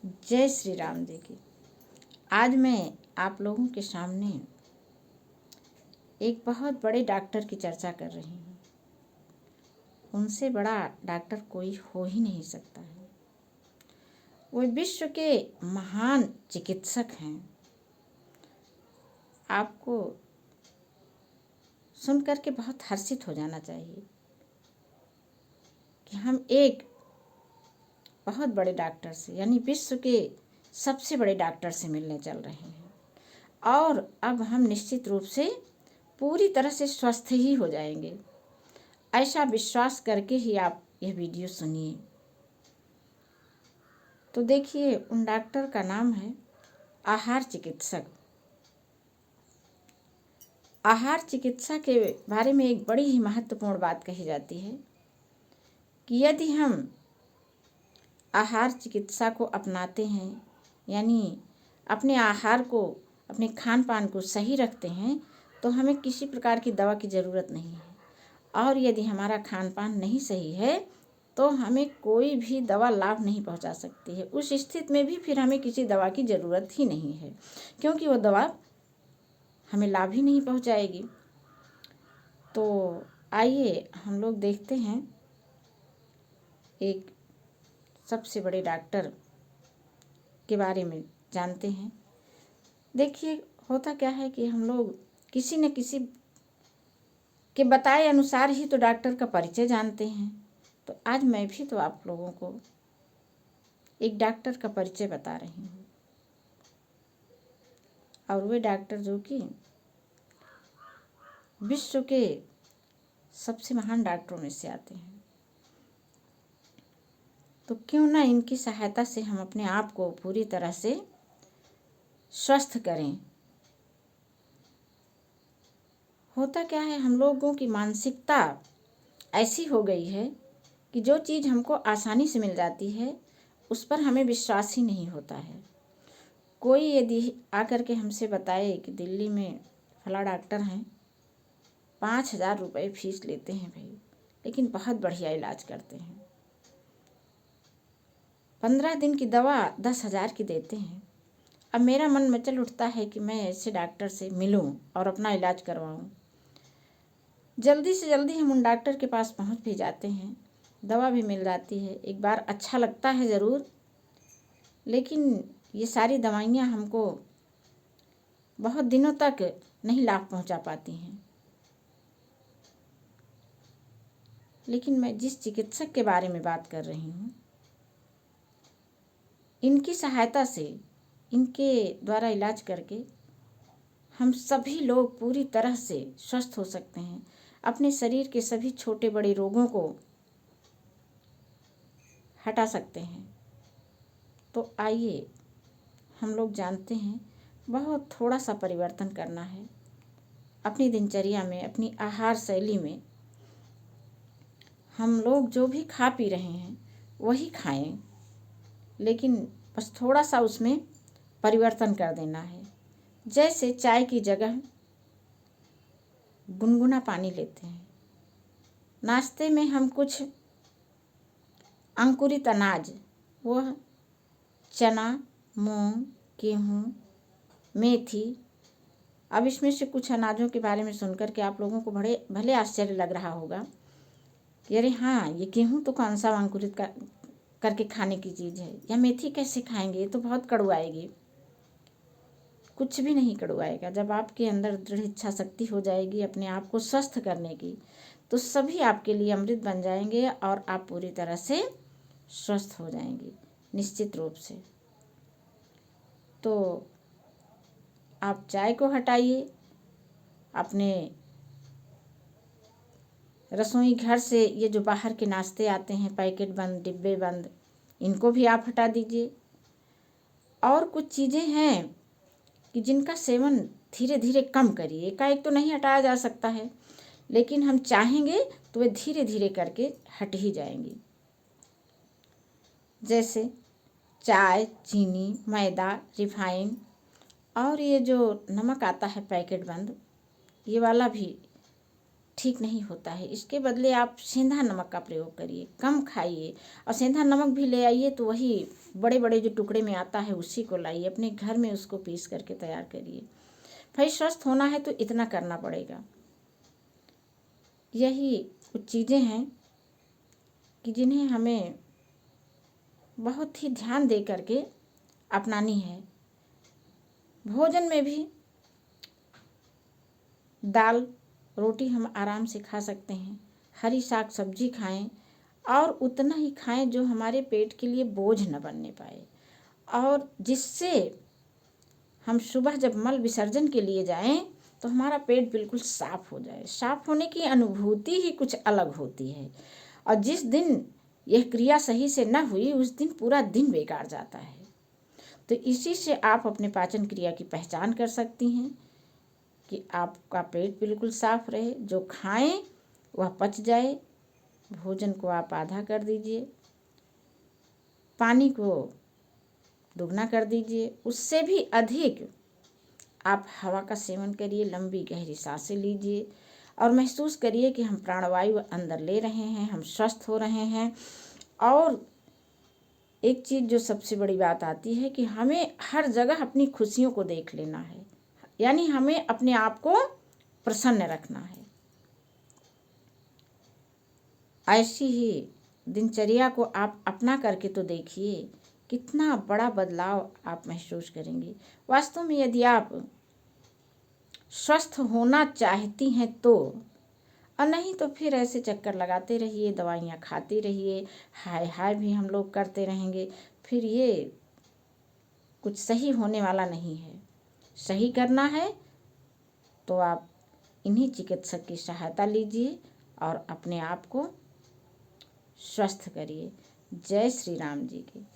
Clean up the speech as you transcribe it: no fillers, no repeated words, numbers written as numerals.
जय श्री राम जी की। आज मैं आप लोगों के सामने एक बहुत बड़े डॉक्टर की चर्चा कर रही हूँ। उनसे बड़ा डॉक्टर कोई हो ही नहीं सकता है। वो विश्व के महान चिकित्सक हैं। आपको सुनकर के बहुत हर्षित हो जाना चाहिए कि हम एक बहुत बड़े डॉक्टर से यानी विश्व के सबसे बड़े डॉक्टर से मिलने चल रहे हैं और अब हम निश्चित रूप से पूरी तरह से स्वस्थ ही हो जाएंगे। ऐसा विश्वास करके ही आप यह वीडियो सुनिए। तो देखिए, उन डॉक्टर का नाम है आहार चिकित्सक। आहार चिकित्सा के बारे में एक बड़ी ही महत्वपूर्ण बात कही जाती है कि यदि हम आहार चिकित्सा को अपनाते हैं यानी अपने आहार को, अपने खान पान को सही रखते हैं तो हमें किसी प्रकार की दवा की ज़रूरत नहीं है। और यदि हमारा खान पान नहीं सही है तो हमें कोई भी दवा लाभ नहीं पहुंचा सकती है। उस स्थिति में भी फिर हमें किसी दवा की ज़रूरत ही नहीं है, क्योंकि वो दवा हमें लाभ ही नहीं पहुंचाएगी। तो आइए हम लोग देखते हैं एक सबसे बड़े डॉक्टर के बारे में जानते हैं। देखिए, होता क्या है कि हम लोग किसी न किसी के बताए अनुसार ही तो डॉक्टर का परिचय जानते हैं। तो आज मैं भी तो आप लोगों को एक डॉक्टर का परिचय बता रही हूँ, और वे डॉक्टर जो कि विश्व के सबसे महान डॉक्टरों में से आते हैं। तो क्यों ना इनकी सहायता से हम अपने आप को पूरी तरह से स्वस्थ करें। होता क्या है, हम लोगों की मानसिकता ऐसी हो गई है कि जो चीज़ हमको आसानी से मिल जाती है उस पर हमें विश्वास ही नहीं होता है। कोई यदि आकर के हमसे बताए कि दिल्ली में फला डॉक्टर हैं, 5,000 रुपये फीस लेते हैं भाई, लेकिन बहुत बढ़िया इलाज करते हैं, 15 दिन की दवा 10,000 की देते हैं। अब मेरा मन मचल उठता है कि मैं ऐसे डॉक्टर से मिलूं और अपना इलाज करवाऊं। जल्दी से जल्दी हम उन डॉक्टर के पास पहुंच भी जाते हैं, दवा भी मिल जाती है। एक बार अच्छा लगता है ज़रूर, लेकिन ये सारी दवाइयाँ हमको बहुत दिनों तक नहीं लाभ पहुंचा पाती हैं। लेकिन मैं जिस चिकित्सक के बारे में बात कर रही हूँ, इनकी सहायता से, इनके द्वारा इलाज करके हम सभी लोग पूरी तरह से स्वस्थ हो सकते हैं। अपने शरीर के सभी छोटे बड़े रोगों को हटा सकते हैं। तो आइए हम लोग जानते हैं, बहुत थोड़ा सा परिवर्तन करना है अपनी दिनचर्या में, अपनी आहार शैली में। हम लोग जो भी खा पी रहे हैं वही खाएं, लेकिन बस थोड़ा सा उसमें परिवर्तन कर देना है। जैसे चाय की जगह गुनगुना पानी लेते हैं, नाश्ते में हम कुछ अंकुरित अनाज, वह चना, मूंग, गेहूँ, मेथी। अब इसमें से कुछ अनाजों के बारे में सुनकर के आप लोगों को भले आश्चर्य लग रहा होगा कि अरे हाँ, ये गेहूँ तो कौन सा अंकुरित करके खाने की चीज़ है, या मेथी कैसे खाएंगे, ये तो बहुत कड़वाएगी। कुछ भी नहीं कड़वाएगा। जब आपके अंदर दृढ़ इच्छा शक्ति हो जाएगी अपने आप को स्वस्थ करने की, तो सभी आपके लिए अमृत बन जाएंगे और आप पूरी तरह से स्वस्थ हो जाएंगे निश्चित रूप से। तो आप चाय को हटाइए, अपने रसोई घर से ये जो बाहर के नाश्ते आते हैं पैकेट बंद, डिब्बे बंद, इनको भी आप हटा दीजिए। और कुछ चीज़ें हैं कि जिनका सेवन धीरे धीरे कम करिए। एकाएक तो नहीं हटाया जा सकता है, लेकिन हम चाहेंगे तो वे धीरे धीरे करके हट ही जाएंगी। जैसे चाय, चीनी, मैदा, रिफाइन, और ये जो नमक आता है पैकेट बंद, ये वाला भी ठीक नहीं होता है। इसके बदले आप सेंधा नमक का प्रयोग करिए, कम खाइए। और सेंधा नमक भी ले आइए तो वही बड़े बड़े जो टुकड़े में आता है उसी को लाइए, अपने घर में उसको पीस करके तैयार करिए। भाई स्वस्थ होना है तो इतना करना पड़ेगा। यही कुछ चीज़ें हैं कि जिन्हें हमें बहुत ही ध्यान दे करके अपनानी है। भोजन में भी दाल रोटी हम आराम से खा सकते हैं, हरी साग सब्जी खाएं और उतना ही खाएं जो हमारे पेट के लिए बोझ न बनने पाए, और जिससे हम सुबह जब मल विसर्जन के लिए जाएं तो हमारा पेट बिल्कुल साफ हो जाए। साफ होने की अनुभूति ही कुछ अलग होती है, और जिस दिन यह क्रिया सही से न हुई उस दिन पूरा दिन बेकार जाता है। तो इसी से आप अपने पाचन क्रिया की पहचान कर सकती हैं कि आपका पेट बिल्कुल साफ रहे, जो खाएं वह पच जाए। भोजन को आप आधा कर दीजिए, पानी को दुगना कर दीजिए, उससे भी अधिक आप हवा का सेवन करिए, लंबी गहरी सांसें लीजिए और महसूस करिए कि हम प्राणवायु अंदर ले रहे हैं, हम स्वस्थ हो रहे हैं। और एक चीज़ जो सबसे बड़ी बात आती है कि हमें हर जगह अपनी खुशियों को देख लेना है, यानी हमें अपने आप को प्रसन्न रखना है। ऐसी ही दिनचर्या को आप अपना करके तो देखिए, कितना बड़ा बदलाव आप महसूस करेंगे। वास्तव में यदि आप स्वस्थ होना चाहती हैं तो, और नहीं तो फिर ऐसे चक्कर लगाते रहिए, दवाइयाँ खाते रहिए, हाय हाय भी हम लोग करते रहेंगे, फिर ये कुछ सही होने वाला नहीं है। सही करना है तो आप इन्हीं चिकित्सक की सहायता लीजिए और अपने आप को स्वस्थ करिए। जय श्री राम जी की।